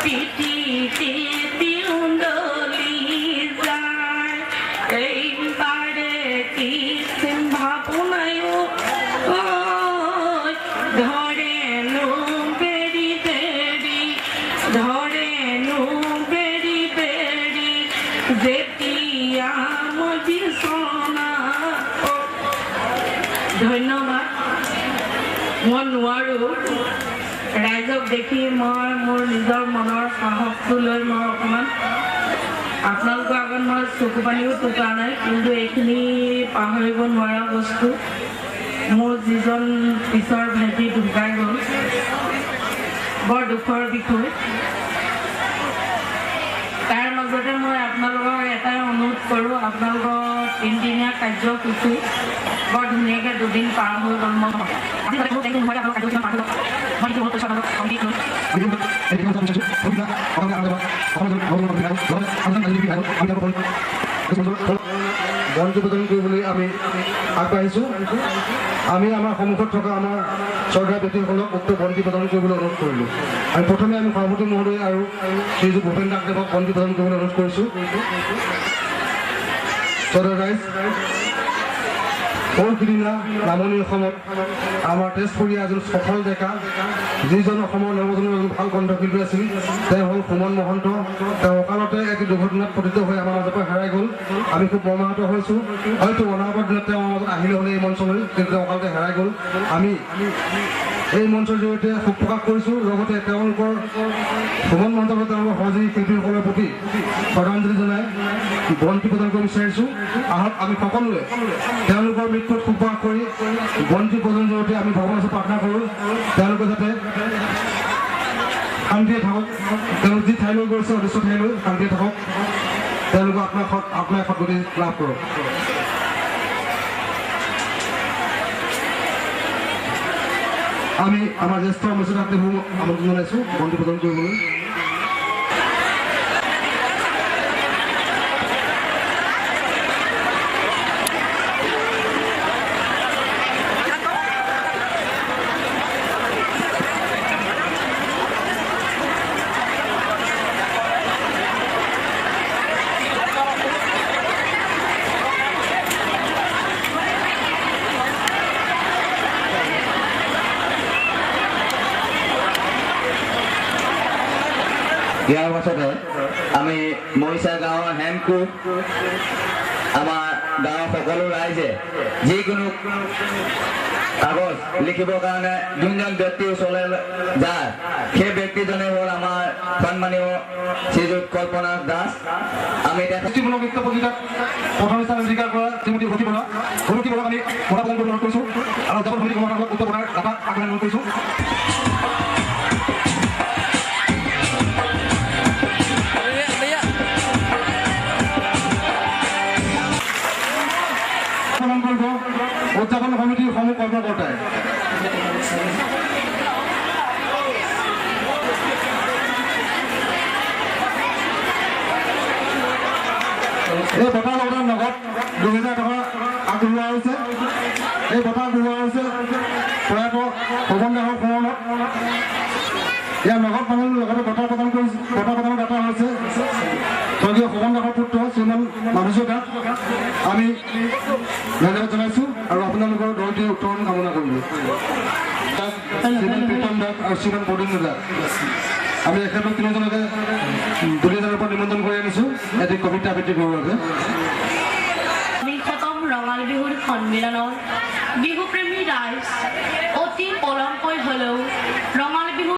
পিঠিতে তিউণ্ডলি যায় এইবাৰে কৃষ্ণ ভাবনায়ও ধৰে নো বেৰি বেৰি ধৰে নো বেৰি বেৰি যেতিয়া মই বিছনা ধন্যবাদ মই নোৱাৰো ৰাইজক দেখি মই মোৰ নিজৰ মনৰ সাহসটো লৈ মই অকণমান আপোনালোকৰ আগত মই চকু পানীও টুকা নাই কিন্তু এইখিনি পাহৰিব নোৱাৰা বস্তু মোৰ যিজন পিছৰ ভাইটি ঢুকাই গ'ল বৰ দুখৰ বিষয় তাৰ মাজতে মই আপোনালোকৰ এটাই অনুৰোধ কৰোঁ আপোনালোকৰ 3 দিনীয়া কাৰ্যসূচী বৰ ধুনীয়াকৈ 2 দিন পাৰ হৈ গ'ল মই বন্তি প্ৰদান কৰিবলৈ আমি আগবাঢ়িছোঁ আমি আমাৰ সন্মুখত থকা আমাৰ চৰকাৰ ব্যক্তিসকলক উক্ত বন্তি প্ৰদান কৰিবলৈ অনুৰোধ কৰিলোঁ আমি প্ৰথমে আমি সভাপতি মহোদয় আৰু শ্ৰীযুত ভূপেন দাসদেৱক বন্তি প্ৰদান কৰিবলৈ অনুৰোধ কৰিছোঁ ৰাইজ পৰহিদিনা নামনি অসমত আমাৰ তেজপুৰীয়া এজন সফল ডেকা যিজন অসমৰ নৱজনৰ এজন ভাল কণ্ঠশিল্পী আছিল তেওঁ হ'ল সুমন মহন্ত তেওঁ অকালতে এক দুৰ্ঘটনাত পতিত হৈ আমাৰ মাজৰ পৰা হেৰাই গ'ল আমি খুব মৰ্মাহত হৈছোঁ হয়তো অনাগত দিনত তেওঁ আমাৰ মাজত আহিলে হ'লে এই মঞ্চলৈ কিন্তু তেওঁ অকালতে হেৰাই গ'ল আমি এই মঞ্চৰ জৰিয়তে শোক প্ৰকাশ কৰিছোঁ লগতে তেওঁলোকৰ সুমন মহন্তক তেওঁলোকৰ সহযোগী শিল্পীসকলৰ প্ৰতি শ্ৰদ্ধাঞ্জলি জনাই বন্তি প্ৰদান কৰিব বিচাৰিছোঁ আহক আমি সকলোৱে তেওঁলোকৰ মৃত্যুত শোক প্ৰকাশ কৰি বন্তি প্ৰদানৰ জৰিয়তে আমি ভগৱানৰ ওচৰত প্ৰাৰ্থনা কৰোঁ তেওঁলোকে যাতে শান্তিৰে থাকক তেওঁলোক যি ঠাইলৈ গৈছে অদৃশ্য ঠাইলৈ শান্তিৰে থাকক তেওঁলোকে আপোনাৰ সদগতি লাভ কৰক আমি আমাৰ জ্যেষ্ঠ মৰ্যাদা আমন্ত্ৰণ জনাইছোঁ বন্তি প্ৰদান কৰিবলৈ ইয়াৰ পাছতে আমি মৰিচা গাঁৱৰ হেমকু আমাৰ গাঁৱৰ সকলো ৰাইজে যিকোনো কাগজ লিখিবৰ কাৰণে যোনজন ব্যক্তিৰ ওচৰলৈ যায় সেই ব্যক্তিজনে হ'ল আমাৰ সন্মানীয় শ্ৰীযুত কল্পনা দাস আমি এতিয়া সৃষ্টিমূলক নৃত্য প্ৰতিযোগিতাত প্ৰথম স্থান অধিকাৰ কৰা শ্ৰীমতী ভূতি বৰা আমি মতা প্ৰদান কৰিব অনুৰোধ কৰিছোঁ আৰু উদযাপন সমিতি কৰ্মকৰ্তাসকলক উত্তৰ প্ৰদান ডাটা আগবঢ়াই অনুৰোধ কৰিছোঁ উদযাপন সমিতিৰ সমূহ কৰ্মকৰ্তাই এই বঁটা লগতে নগদ 2000 টকা আগবঢ়োৱা হৈছে এই বঁটা আগবঢ়োৱা হৈছে প্ৰয়াত ভৱন দাসৰ সোঁৱৰণত ইয়াৰ নগদ পালন লগতে বঁটা প্ৰদানৰ দাতা হৈছে স্বৰ্গীয় ভৱন দাসৰ পুত্ৰ শ্ৰীমান মাধুৰ্য দাস আমি ধন্যবাদ জনাইছোঁ আৰু আপোনালোকৰ দলটিৰ উত্তৰণ কামনা কৰিলোঁ শ্ৰীমান প্ৰীতম দাস আৰু শ্ৰীমান প্ৰদ্যুম্ন দাস আমি এখেতক তিনিজনকে দুলীয়াজনৰ পৰা নিমন্ত্ৰণ কৰি আনিছোঁ এটি কবিতা আবৃত্তি কৰাৰ বাবে বিশতম ৰঙালী বিহুৰ সন্মিলনৰ বিহুপ্ৰেমী ৰাইজ অতি পলমকৈ হ'লেও ৰঙালী